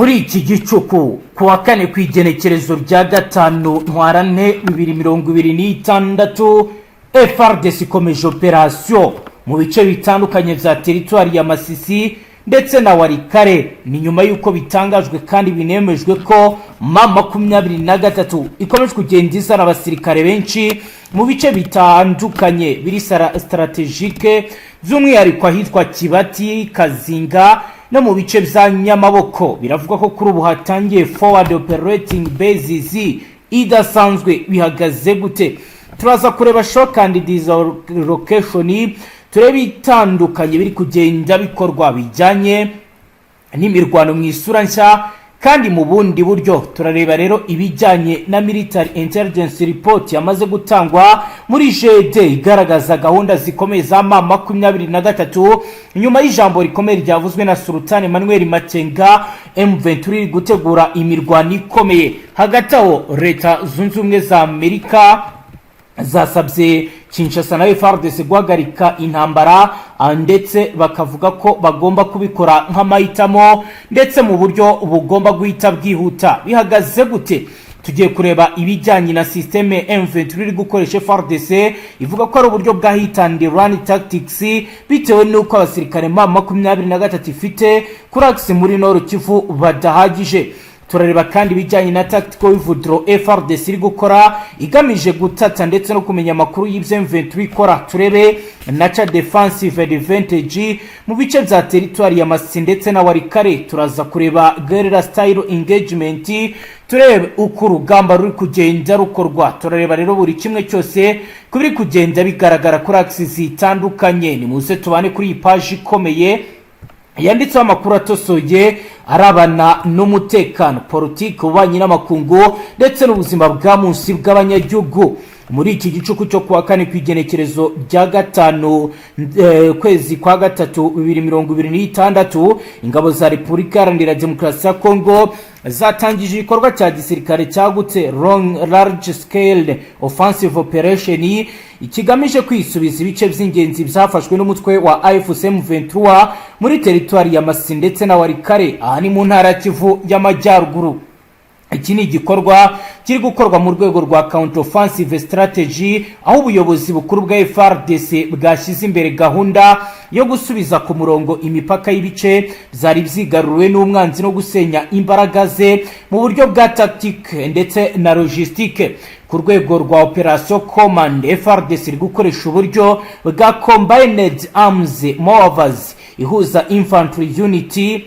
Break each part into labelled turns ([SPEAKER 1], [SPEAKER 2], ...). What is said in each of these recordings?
[SPEAKER 1] muri iki gicuku kuwa kane ku igenekerezo rya gatanu ntwarante 2026 Fardc ikomeje operation mu bice bitandukanye vya territoire ya Masisi ndetse na Warikare. Ni nyuma yuko bitangajwe kandi binemejwe ko M23 ikomeje kugenda izana abasirikare benshi mu bice bitandukanye biri strategique by'umwihariko ahitwa Kibati, Kazinga no mu bice bya Nyamaboko. Biravuga ko kuri ubu hatangiye forward operating bases idasanzwe. Bihagaze gute? Turaza kureba shock and dislocation, turebe itandukanye biri kugenda bikorwa bijyanye n'imirwano mu isura nshya kandi mu bundi buryo. Turareba rero ibijyanye na military intelligence report yamaze gutangwa muri GD igaragaza gahunda zikomeye za M23 nyuma y'ijambo rikomeye ryavuzwe na Sultan Emmanuel Makenga. M23 gutegura imirwano ikomeye. Hagati aho leta zunze ubumwe za Amerika zasabye Kinshasa na Fardc guhagarika intambara ndetse bakavuga ko bagomba kubikora nk'amahitamo ndetse mu buryo bugomba guhita bwihuta. Bihagaze gute? Tugiye kureba ibijyanye na systeme M23 iri gukoresha Fardc ivuga ko ari uburyo bwa hit and run tactics bitewe n'uko abasirikare M23 ifite kuri axe muri Nord Kivu badahagije. Turareba kandi bijyanye na tactical withdraw Fardc iri gukora igamije gutata ndetse no kumenya amakuru y'ibyo M23 ikora. Turebe nacha defensive advantage mu bice bya territoire ya Masisi ndetse na Warikare. Turaza kureba guerrilla style engagement, turebe uko urugamba ruri kugenda rukorwa. Turareba rero buri kimwe cyose kubiri kugenda bigaragara kuri axis zitandukanye. Ni muze tubane kuri iyi page ikomeye yanditseho amakuru atosoye arabana n'umutekano, politique, ububanyi n'amakungu ndetse n'ubuzima bwa munsi bw'abanyagihugu. Muri iki gicuku cyo kuwa kane ku igenekerezo rya gatanu kwezi kwa gatatu 2026 ingabo za Repubulika Iharanira Demokarasi ya Kongo zatangije igikorwa cya gisirikare cyagutse large scale offensive operation ikigamije kwisubiza ibice by'ingenzi byafashwe n'umutwe wa AFC M23 muri territoire ya Masisi ndetse na Warikare, aha ni mu ntara ya Kivu y'Amajyaruguru. Iki ni igikorwa kiri gukorwa mu rwego rwa counter offensive strategy, aho ubuyobozi bukuru bwa Fardc bwashyize imbere gahunda yo gusubiza ku murongo imipaka y'ibice byari byigaruriwe n'umwanzi no gusenya imbaraga ze mu buryo bwa tactique ndetse na logistique. Ku rwego rwa operation command Fardc iri gukoresha uburyo bwa combined arms movers ihuza infantry unity,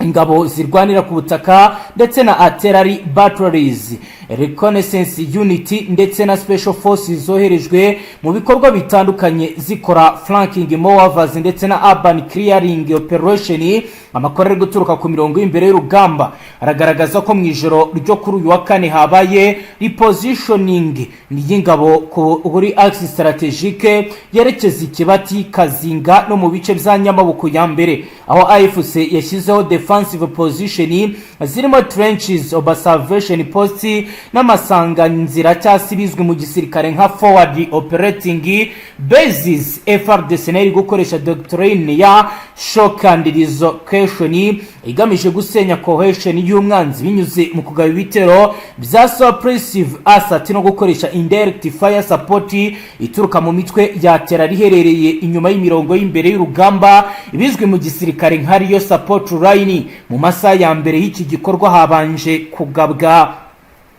[SPEAKER 1] ingabo zirwanira ku butaka ndetse na artillery batteries, reconnaissance unity ndetse na special forces zoherejwe mu bikorwa bitandukanye zikora flanking maneuvers ndetse na urban clearing operation. Amakorere guturuka ku mirongo y'imbere y'urugamba aragaragaza ko mu ijoro ryo kuri uyu wa kane habaye repositioning y'ingabo kuri axe strategique yerekeza Kibati, Kazinga no mu bice bya Nyamaboko ya mbere, aho AFC yashyizeho defensive position zirimo trenches, observation posts n'amasanganzira cyasibizwe mu gisirikare nka forward operating bases. Fardc nari gukoresha doctrine ya shock and dislocation igamije gusenya cohesion y'umwanzi binyuze mu kugaba ibitero bya suppressive assault no gukoresha indirect fire support ituruka mu mitwe ya terari iherereye inyuma y'imirongo y'imbere y'urugamba ibizwe mu gisirikare nka Rio support line. Mu masaha ya mbere y'iki gikorwa habanje kugabwa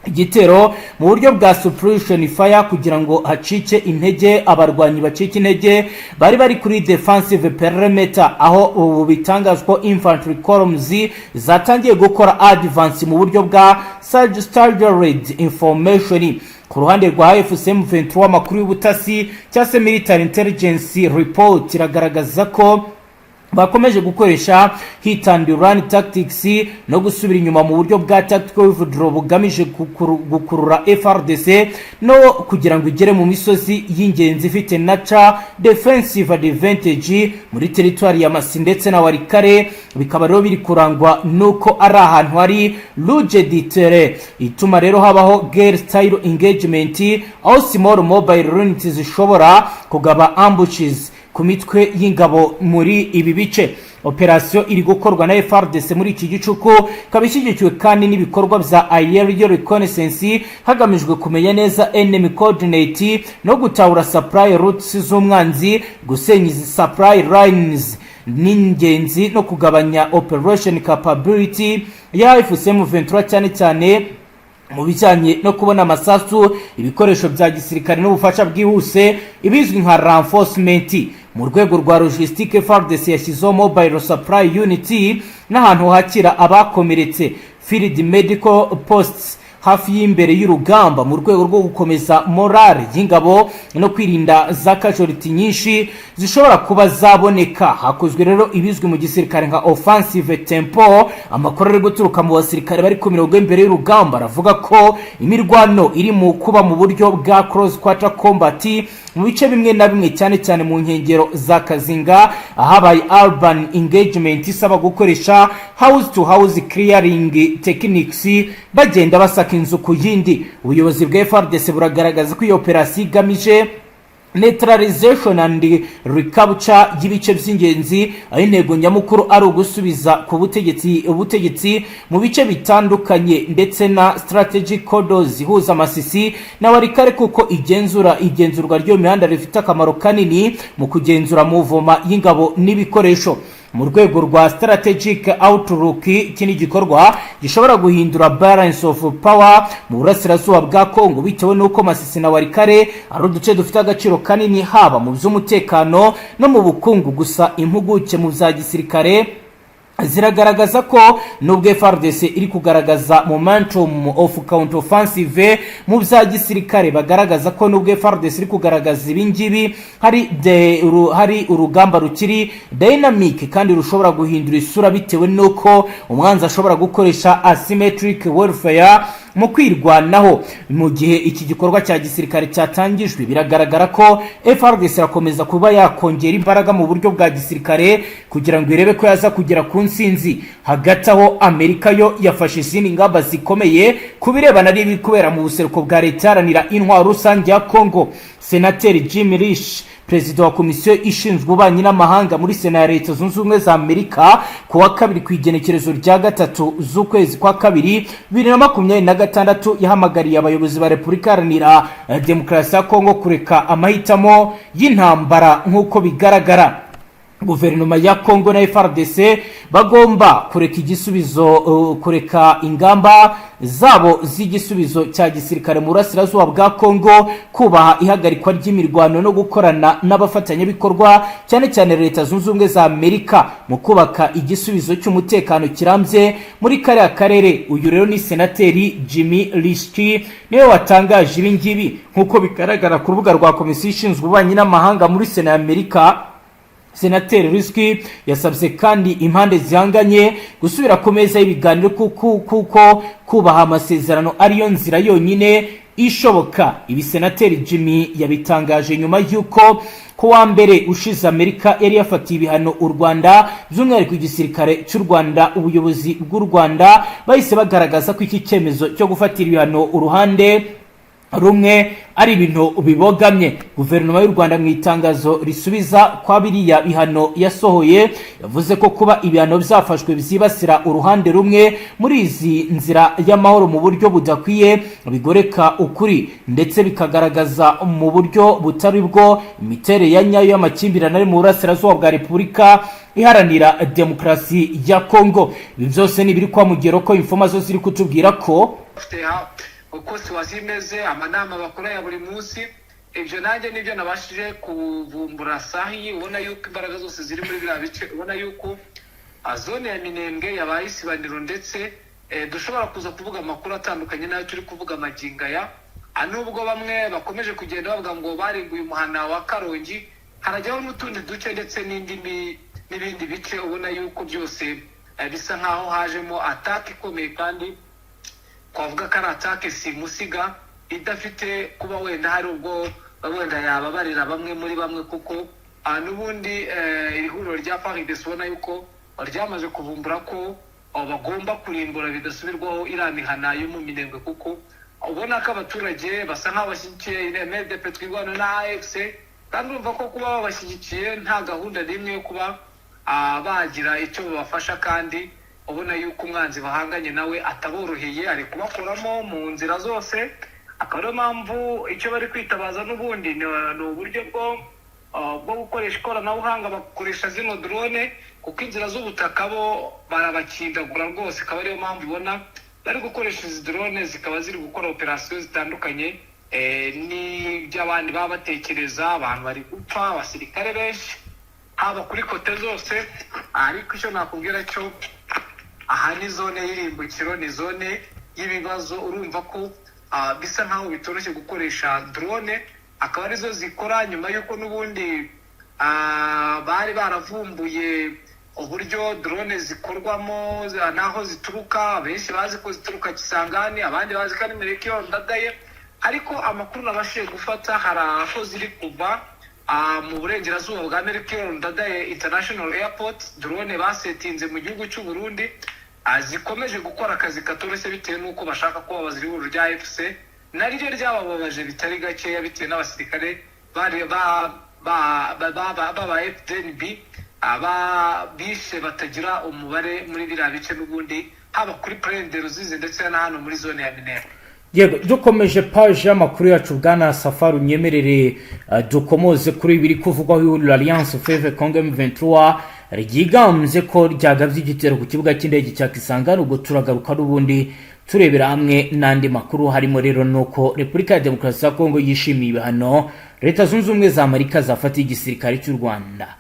[SPEAKER 1] igitero mu buryo bwa suppression fire kugira ngo hacike intege abarwanyi bacike intege bari kuri defensive perimeter, aho ubu bitangazwa infantry columns zatangiye gukora advance mu buryo bwa staggered information. Ku ruhande rwa AFC M23 amakuru y'ubutasi cyase military intelligence report iragaragaza ko bakomeje gukoresha hit and run tactics no gusubira inyuma mu buryo bwa tactical withdraw bugamije gukurura Fardc no kugira ngo igere mu misozi y'ingenzi ifite nacha defensive advantage muri territoire ya Masisi ndetse na Warikare. Bikaba rero biri kurangwa nuko ari ahantu hari luge ditere ituma rero habaho guerrilla style engagement, aho small mobile units zishobora kugaba ambushes ku mitwe y'ingabo muri ibi bice. Operation iri gukorwa na Fardc muri iki gicuku kabishyigikiwe kandi n'ibikorwa bya aerial reconnaissance hagamijwe kumenya neza enemy coordinate no gutahura supply routes z'umwanzi, gusenya izi supply lines n'ingenzi no kugabanya operation capability ya FCM23 cyane cyane mu bijyanye no kubona amasasu, ibikoresho bya gisirikare n'ubufasha bwihuse ibizwi nka reinforcement. Mu rwego rwa logistique, Fardc yashyizeho mobile supply unit n'ahantu hakira abakomeretse field medical posts hafi y'imbere y'urugamba mu rwego rwo gukomeza morale y'ingabo no kwirinda za casualty nyinshi zishobora kuba zaboneka. Hakozwe rero ibizwi mu gisirikare nka offensive tempo. Amakuru ari guturuka mu basirikare bari ku mirongo imbere y'urugamba aravuga ko imirwano iri mu kuba mu buryo bwa cross quarter combat mu bice bimwe na bimwe, cyane cyane mu nkengero za Kazinga ahabaye urban engagement isaba gukoresha house to house clearing techniques bagenda basaka inzu ku yindi. Ubuyobozi bwa Fardc buragaragaza ko iyo operasiyo igamije neutralization and recapture y'ibice by'ingenzi, aho intego nyamukuru ari ugusubiza ku ubutegetsi mu bice bitandukanye ndetse na strategic corridors ihuza Masisi na Warikare, kuko igenzurwa ryo mihanda rifite akamaro kanini mu kugenzura muvoma y'ingabo n'ibikoresho. Mu rwego rwa strategic outlook, kini gikorwa gishobora guhindura balance of power mu burasirazuba bwa Kongo bitewe nuko Masisi na Warikare ari uduce dufite agaciro kanini haba mu by'umutekano no mu bukungu. Gusa impuguke mu bya gisirikare ziragaragaza ko nubwo Fardc iri kugaragaza momentum of counter offensive mu bya gisirikare, bagaragaza ko nubwo Fardc iri kugaragaza ibingibi hari urugamba rukiri dynamic kandi rushobora guhindura isura bitewe nuko umwanzi ashobora gukoresha asymmetric warfare mu kwirwanaho. Mu gihe iki gikorwa cya gisirikare cyatangijwe, biragaragara ko Fardc irakomeza kuba yakongera imbaraga mu buryo bwa gisirikare kugira ngo irebe ko yaza kugera ku nsinzi. Hagati aho Amerika yo yafashe izindi ngamba zikomeye kubirebana n'ibiri kubera mu buseruko bwa leta iharanira intwaro rusange ya Kongo. Senateri Jim Risch, perezida wa komisiyo ishinzwe ububanyi n'amahanga muri Sena ya Leta Zunze Ubumwe za Amerika, ku wa kabiri ku igenekerezo rya 3 z'ukwezi kwa kabiri 2026 yahamagariye abayobozi ba Repubulika Iharanira Demokarasi ya Kongo kureka amahitamo y'intambara nk'uko bigaragara. Guverinoma ya Kongo na Fardc bagomba kureka ingamba zabo z'igisubizo cya gisirikare mu burasirazuba bwa Kongo, kubaha ihagarikwa ry'imirwano no gukorana n'abafatanyabikorwa cyane cyane Leta Zunze Ubumwe za Amerika mu kubaka igisubizo cy'umutekano kirambye muri kariya karere. Uyu rero ni Senateri Jimmy Risch niwe watangaje ibi ngibi nk'uko bigaragara ku rubuga rwa komisiyo ishinzwe ububanyi n'amahanga muri Sena ya Amerika. Senateri Risch yasabye kandi impande zihanganye gusubira ku meza y'ibiganiro kuko kubaha amasezerano ariyo nzira yonyine ishoboka. Ibi Senateri Jimmy yabitangaje nyuma y'uko ku wa mbere ushize Amerika yari yafatiye ibihano u Rwanda, by'umwihariko igisirikare cy'u Rwanda. Ubuyobozi bw'u Rwanda bahise bagaragaza ko iki cyemezo cyo gufatira ibihano uruhande rumwe ari ibintu bibogamye. Guverinoma y'u Rwanda mu itangazo risubiza kwa biriya bihano yasohoye yavuze ko kuba ibihano byafashwe bizibasira uruhande rumwe muri izi nzira y'amahoro mu buryo budakwiye, bigoreka ukuri ndetse bikagaragaza mu buryo butari bwo imiterere ya nyayo y'amakimbirane ari mu burasirazuba bwa Repubulika Iharanira Demokarasi ya Kongo. Ibi byose ni biri kwa mugero ko information ziri kutubwira ko
[SPEAKER 2] uko siwazimeze amanama bakora ya buri munsi. Ibyo nanjye nibyo nabashije kuvumbura sahi. Ubona yuko imbaraga zose ziri muri biriya bice, ubona yuko zone ya Minembwe yabaye isibaniro, ndetse dushobora kuza kuvuga amakuru atandukanye nayo turi kuvuga maginga ya nubwo bamwe bakomeje kugenda bavuga ngo baringuye umuhana wa Karongi, harajyaho n'utundi duce ndetse n'ibindi bice. Ubona yuko byose bisa nkaho hajemo atake ikomeye, kandi kwavuga ko ari atake simusiga idafite kuba wenda hari ubwo wenda yababarira bamwe muri bamwe, kuko n'ubundi iri huriro rya Fardc ubona yuko ryamaze kuvumbura ko bagomba kurimbura bidasubirwaho iriya mihana yo mu Minembwe, kuko ubona ko abaturage basa nk'aho bashyigikiye MLDP twigwana na AFC kandi urumva ko kuba babashyigikiye nta gahunda n'imwe yo kuba bagira icyo babafasha, kandi ubona yuko umwanzi bahanganye nawe ataboroheye, ari kubakoramo mu nzira zose. Akaba ariyo mpamvu icyo bari kwitabaza n'ubundi ni uburyo bwo gukoresha ikoranabuhanga, bakoresha zino drone, kuko inzira z'ubutaka bo barabakindagura rwose. Akaba ariyo mpamvu ubona bari gukoresha izi drone, zikaba ziri gukora operasiyo zitandukanye n'iby'abandi baba batekereza. Abantu bari gupfa, abasirikare benshi, haba kuri kote zose. Ariko icyo nakubwira cyo, aha ni zone y'irimbukiro, ni zone y'ibibazo. Urumva ko bisa nkaho bitoroshye gukoresha drone, akaba arizo zikora nyuma y'uko n'ubundi bari baravumbuye uburyo drone zikorwamo naho zituruka. Benshi bazi ko zituruka Kisangani, abandi bazi ko ari Merekiyo Ndadaye, ariko amakuru nabashije gufata hari aho ziri kuva mu burengerazuba bwa Merekiyo Ndadaye International Airport. Drone basetinze mu gihugu cy'u Burundi, zikomeje gukora akazi katoroshye bitewe n'uko bashaka ko abaziri b'uru rya FC naryo ryabababaje bitari gakeya, bitewe n'abasirikare bari baba Fdnb bishe batagira umubare muri biriya bice n'ubundi, haba kuri Prende Ruzizi ndetse na hano muri zone ya Minembwe.
[SPEAKER 1] Yego, dukomeje page y'amakuru yacu bwana Safari, unyemerere dukomoze kuri biri kuvugwaho y'Urura Alliance Fleuve Congo M23 ryigambye ko ryagavye igitero ku kibuga cy'indege cya Kisangani. Ubwo turagaruka n'ubundi turebera hamwe n'andi makuru, harimo rero nuko Repubulika ya Demokarasi ya Kongo yishimiye ibihano Leta Zunze Ubumwe za Amerika zafatiye igisirikare cy'u Rwanda.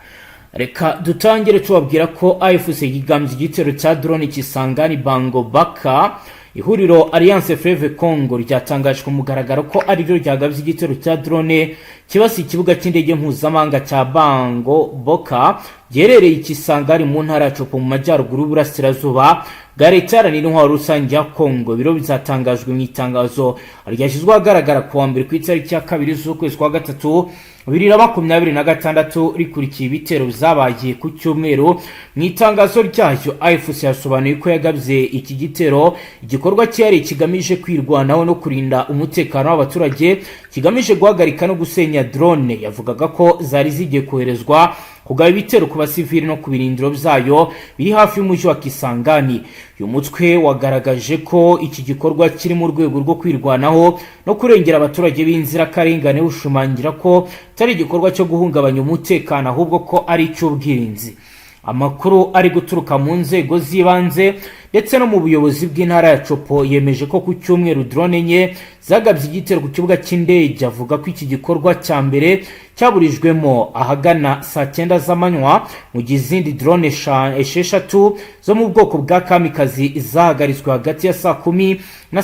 [SPEAKER 1] Reka dutangire tubabwira ko AFC yigambye igitero cya drone Kisangani Bango Baka. Ihuriro Alliance Fleuve Congo ryatangaje ku mugaragaro ko ari ryo ryagavye igitero cya drone kibasi ikibuga cy'indege mpuzamahanga cya Bango Boka gerereye Kisangani mu ntara ya Copo mu majyaruguru y'Uburasirazuba bwa Leta Iharanira Intwaro Rusange ya Congo. Biro bizatangajwe mu itangazo ryashyizwe ahagaragara ku wa mbere ku itariki ya 2 z'ukwezi kwa gatatu 2026 rikurikiye ibitero byabaye ku cyumweru. Mu itangazo ryayo AFC yasobanuye ko yagabye iki gitero igikorwa cyari kigamije kwirwanaho no kurinda umutekano w'abaturage, kigamije guhagarika no gusenya drone yavugaga ko zari zigiye koherezwa kugaba ibitero ku basivili no ku birindiro byayo biri hafi y'umujyi wa Kisangani. Uyu mutwe wagaragaje ko iki gikorwa kiri mu rwego rwo kwirwanaho no kurengera abaturage b'inzirakarengane, ushumangira ko tari igikorwa cyo guhungabanya umutekano ahubwo ko ari cy'ubwirinzi. Amakuru ari guturuka mu nzego z'ibanze ndetse no mu buyobozi bw'intara ya Copo yemeje ko ku cyumweru drone nye zagabye igitero ku kibuga cy'indege. Avuga ko iki gikorwa cya mbere cyaburijwemo ahagana saa 9 z'amanywa, mu gihe izindi drone 6 zo mu bwoko bwa kamikazi zahagaritswe hagati ya saa 10 na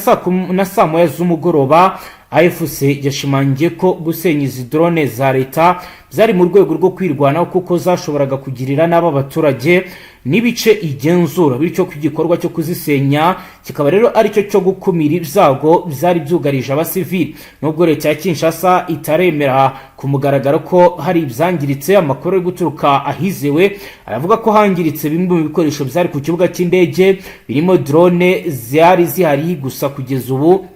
[SPEAKER 1] saa 1 z'umugoroba. AFC yashimangiye ko gusenya izi drone za leta zari mu rwego rwo kwirwanaho kuko zashoboraga kugirira n'aba baturage n'ibice igenzura, bityo ku gikorwa cyo kuzisenya kikaba rero ari cyo cyo gukumira ibyago byari byugarije abasivili. Nubwo leta ya Kinshasa itaremera ku mugaragaro ko hari ibyangiritse, amakuru ari guturuka ahizewe aravuga ko hangiritse bimwe mu bikoresho byari ku kibuga cy'indege birimo drone zari zihari, gusa kugeza ubu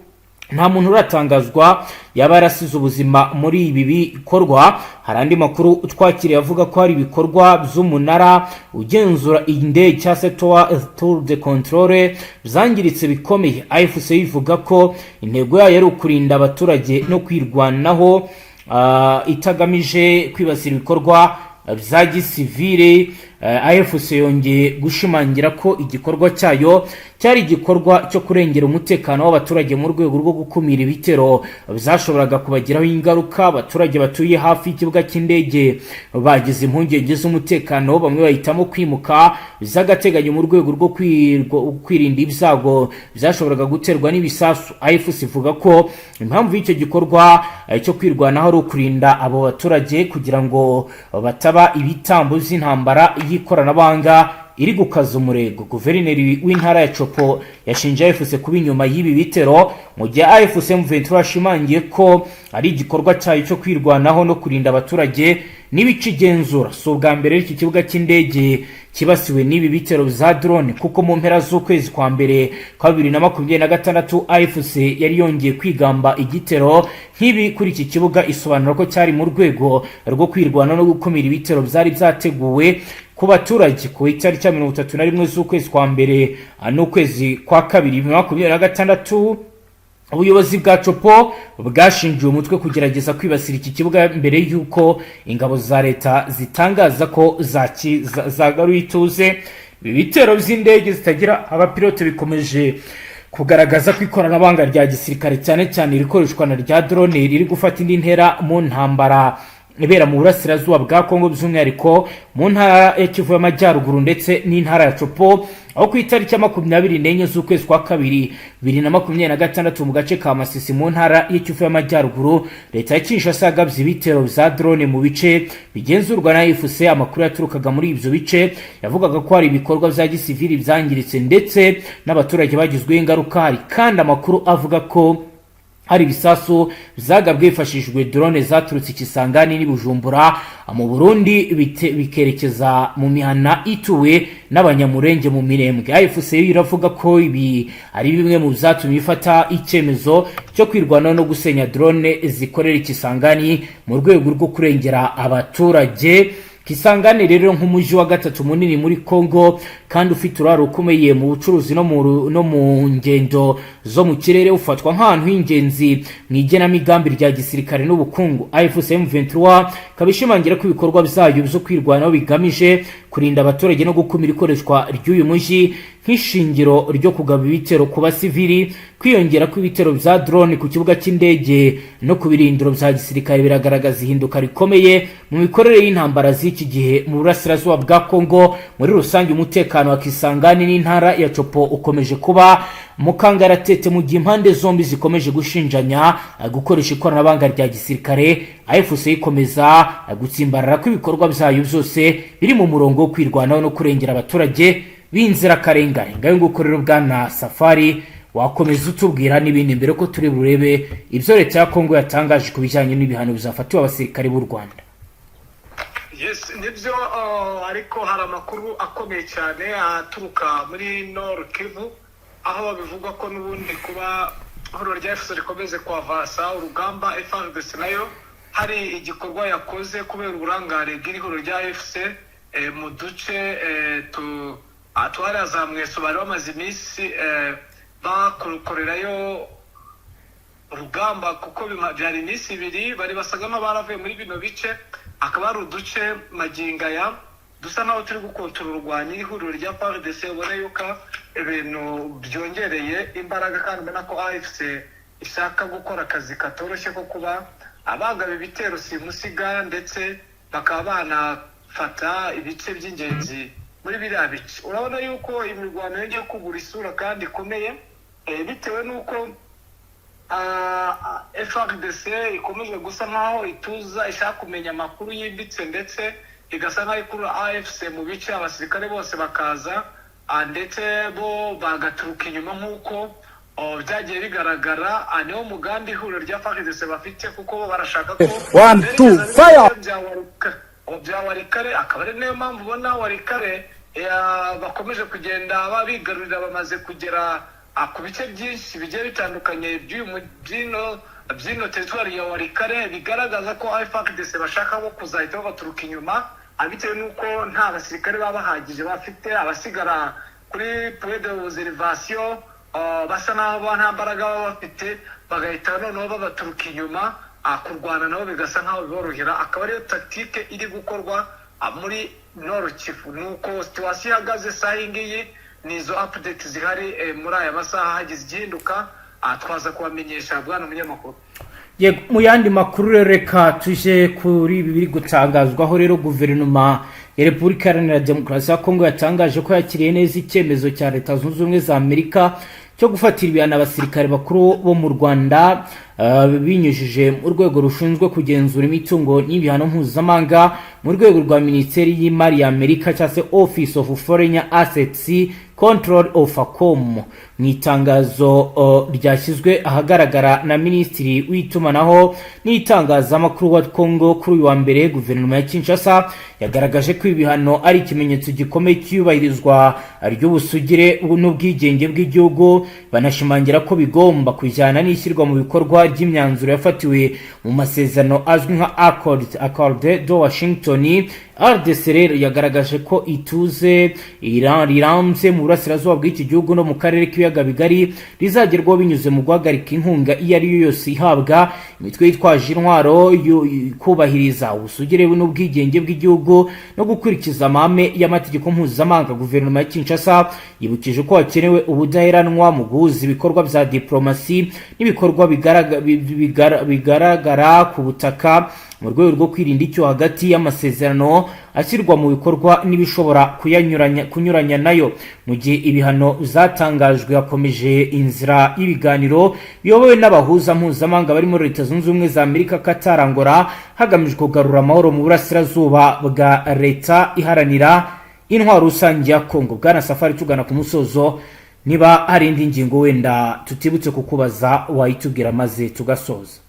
[SPEAKER 1] nta muntu uratangazwa yaba yarasize ubuzima muri ibi bikorwa. Hari andi makuru twakiriye avuga ko hari ibikorwa by'umunara ugenzura indege cya tour de contrôle byangiritse bikomeye. AFC ivuga ko intego yayo ari ukurinda abaturage no kwirwanaho itagamije kwibasira ibikorwa bya gisivile. AFC yongeye gushimangira ko igikorwa cyayo cyari igikorwa cyo kurengera umutekano w'abaturage mu rwego rwo gukumira ibitero byashoboraga kubagiraho ingaruka. Abaturage batuye hafi y'ikibuga cy'indege bagize impungenge z'umutekano, bamwe bahitamo kwimuka by'agateganyo mu rwego rwo kwirinda ibyago byashoboraga guterwa n'ibisasu. AFC ivuga ko impamvu y'icyo gikorwa cyo kwirwanaho ari ukurinda abo baturage kugira ngo bataba ibitambo by'intambara y'ikoranabuhanga iri gukaza umurego. Guverineri w'intara ya Copo yashinje AFC kuba inyuma y'ibi bitero, mu gihe AFC M23 ashimangiye ko ari igikorwa cyayo cyo kwirwanaho no kurinda abaturage n'ibicigenzura. So bwa mbere iki kibuga cy'indege kibasiwe n'ibi bitero za drone, kuko mu mpera z'ukwezi kwa mbere kwa 2026 AFC yari yongeye kwigamba igitero nk'ibi kuri iki kibuga, isobanura ko cyari mu rwego rwo kwirwana no gukumira ibitero byari byateguwe ku baturage ku itariki ya 31 z'ukwezi kwa mbere n'ukwezi kwa kabiri 2026. Ubuyobozi bwa Copo bwashingiye umutwe kugerageza kwibasira iki kibuga mbere y'uko ingabo za leta zitangaza ko zagaruye ituze. Ibitero by'indege zitagira abapilote bikomeje kugaragaza ko ikoranabuhanga rya gisirikare cyane cyane rikoreshwa na rya drone riri gufata indi ntera mu ntambara ibera mu burasirazuba bwa Kongo, by'umwihariko mu ntara ya Kivu y'Amajyaruguru ndetse n'intara ya Copo, aho ku itariki ya 24 z'ukwezi kwa kabiri 2026 mu gace ka Masisi mu ntara ya Kivu y'Amajyaruguru, leta ya Kinshasa yagabye ibitero bya drone mu bice bigenzurwa na AFC. Amakuru yaturukaga muri ibyo bice yavugaga ko hari ibikorwa bya gisivili byangiritse ndetse n'abaturage bagizweho ingaruka. Hari kandi amakuru avuga ko hari bisasu byagabwe hifashishijwe drone zaturutse Kisangani ni Bujumbura mu Burundi bikerekeza mu mihana ituwe n'abanyamurenge mu Mirembwe. AFC iravuga ko ibi ari bimwe mu byatumye ifata icyemezo cyo kwirwana no gusenya drone zikorera Kisangani mu rwego rwo kurengera abaturage. Kisangani rero nk'umujyi wa gatatu munini muri Kongo kandi ufite uraro ukomeye mu bucuruzi no mu ngendo zo mu kirere, ufatwa nk'ahantu h'ingenzi mu igenamigambi rya gisirikare n'ubukungu. AFC M23 kabishimangira ko ibikorwa byayo byo kwirwanaho bigamije kurinda abaturage no gukumira ikoreshwa ry'uyu mujyi nk'ishingiro ryo kugaba ibitero ku basivili. Kwiyongera kw'ibitero bya drone ku kibuga cy'indege no ku birindiro bya gisirikare biragaragaza ihinduka rikomeye mu mikorere y'intambara z'iki gihe mu burasirazuba bwa Kongo. Muri rusange umutekano wa Kisangani n'intara ya Copo ukomeje kuba mukangaratete mu gihe impande zombi zikomeje gushinjanya gukoresha ikoranabuhanga rya gisirikare. AFC ikomeza gutsimbarara ko ibikorwa byayo byose biri mu murongo wo kwirwanaho no kurengera abaturage b'inzirakarengane. Ngayo ngukorera bwana Safari wakomeza utubwira n'ibindi mbere ko turi burebe ibyo leta ya Kongo yatangaje ku bijyanye n'ibihano bizafatiwe abasirikare b'u Rwanda.
[SPEAKER 2] Yes, nibyo ariko hari amakuru akomeye cyane aturuka muri Nord Kivu, aho babivuga ko n'ubundi kuba horo rya FDC rikomeze kwavasa urugamba, Fardc nayo hari igikorwa yakoze kubera uburangare bw'ihoro rya FDC mu duce twarazamuye bari bamaze iminsi bakorerayo urugamba, kuko byari iminsi ibiri bari basaga n'abaravuye muri bino bice. Akaba ari uduce magingaya dusa naho turi gukontorora urwanya ihuriro rya Fardc, ubona yuko ibintu byongereye imbaraga kandi ubona ko AFC ishaka gukora akazi katoroshye ko kuba abagaba ibitero simusiga ndetse bakaba banafata ibice by'ingenzi muri biriya bice. Urabona yuko imirwano yongeye kugura isura kandi ikomeye bitewe n'uko Frdc ikomeje gusa nkaho ituza ishaka kumenya amakuru yimbitse ndetse igasa nkaho ikura AFC mu bice, abasirikare bose bakaza ndetse bo bagaturuka inyuma nk'uko byagiye bigaragara. Niwo mugambi ihuriro rya Frdc bafite, kuko barashaka ko bya Warikare, akaba ari nayo mpamvu ubona Warikare bakomeje kugenda babigarurira, bamaze kugera ku bice byinshi bigiye bitandukanye by'ino teritwari ya Warikare, bigaragaza ko Fardc bashaka bo kuzahita baturuka inyuma bitewe n'uko nta basirikare baba bahagije bafite. Abasigara kuri point de observation basa n'aho nta mbaraga baba bafite, bagahita noneho babaturuka inyuma kurwana nabo bigasa nk'aho biborohera. Akaba ariyo tactique iri gukorwa muri Nord Kivu. Nuko situation ihagaze saa ngiyi, nizo update zihari muri aya masaha hagize igihinduka twaza kubamenyesha bwana munyamakuru.
[SPEAKER 1] Mu yandi makuru reka tuje kuri ibi biri gutangazwaho rero guverinoma ya Repubulika Iharanira Demokarasi ya Kongo yatangaje ko yakiriye neza icyemezo cya Leta Zunze Ubumwe za Amerika cyo gufatira ibihano abasirikare bakuru bo mu Rwanda binyujije mu rwego rushinzwe kugenzura imitungo n'ibihano mpuzamahanga mu rwego rwa Minisiteri y'Imari ya Amerika cyangwa se Office of Foreign Assets Control of ACOM. Mu itangazo ryashyizwe ahagaragara na Minisitiri w'itumanaho n'itangazamakuru wa Congo kuri uyu wa mbere, guverinoma ya Kinshasa yagaragaje ko ibihano ari ikimenyetso gikomeye cy'iyubahirizwa ry'ubusugire n'ubwigenge bw'igihugu, banashimangira ko bigomba kujyana n'ishyirwa mu bikorwa ry'imyanzuro yafatiwe mu masezerano azwi nka Accord de Washington. Fardc rero yagaragaje ko ituze rirambye mu burasirazuba bw'iki gihugu no mu karere k'ibiyaga bigari rizagerwaho binyuze mu guhagarika inkunga iyo ari yo yose ihabwa imitwe yitwaje intwaro, kubahiriza ubusugire n'ubwigenge bw'igihugu no gukurikiza amahame y'amategeko mpuzamahanga. Guverinoma ya Kinshasa yibukije ko hakenewe ubudaheranwa mu guhuza ibikorwa bya diplomasi n'ibikorwa bigaragara ku butaka mu rwego rwo kwirinda icyo hagati y'amasezerano ashyirwa mu bikorwa n'ibishobora kunyuranya nayo. Mu gihe ibihano zatangajwe, hakomeje inzira y'ibiganiro biyobowe n'abahuza mpuzamahanga barimo Leta Zunze Ubumwe za Amerika, Qatar, Angola, hagamijwe kugarura amahoro mu burasirazuba bwa leta iharanira intwaro rusange ya Kongo. Bwana Safari, tugana ku musozo, niba hari indi ngingo wenda tutibutse kukubaza wayitubwira maze tugasoza.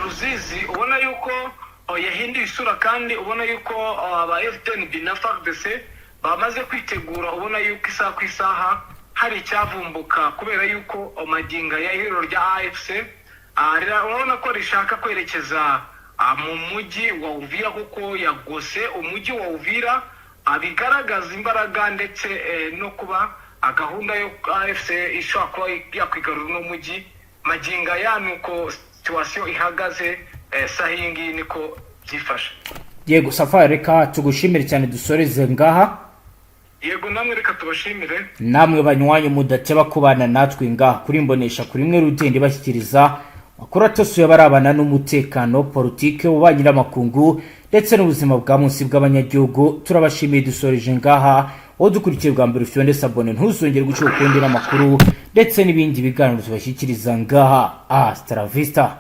[SPEAKER 2] Ruzizi ubona yuko yahinduye isura kandi ubona yuko aba Fdnb na Fardc bamaze kwitegura, ubona yuko isaha ku isaha hari icyavumbuka kubera yuko maginga ya ihuriro rya AFC urabona ko rishaka kwerekeza mu mujyi wa Uvira, kuko yagose umujyi wa Uvira, bigaragaza imbaraga ndetse no kuba gahunda yo AFC ishobora kuba yakwigarura uno mujyi. Maginga ya nuko situation ihagaze sahingi niko byifashe.
[SPEAKER 1] Yego Safari, reka tugushimire cyane, dusoreze ngaha.
[SPEAKER 2] Yego namwe reka tubashimire,
[SPEAKER 1] namwe banywanyi mudateba kubana natwe ngaha kuri Mbonesha kuri mwe rugende bashyikiriza makuru atosuye barabana n'umutekano, politike, ububanyi n'amakungu ndetse n'ubuzima bwa munsi bw'abanyagihugu. Turabashimiye, dusoreje ngaha. Dukurikiye bwa mbere ufite sabone, ntuzongere guca ukundi n'amakuru ndetse n'ibindi biganiro tubashyikiriza ngaha. Hasta la vista.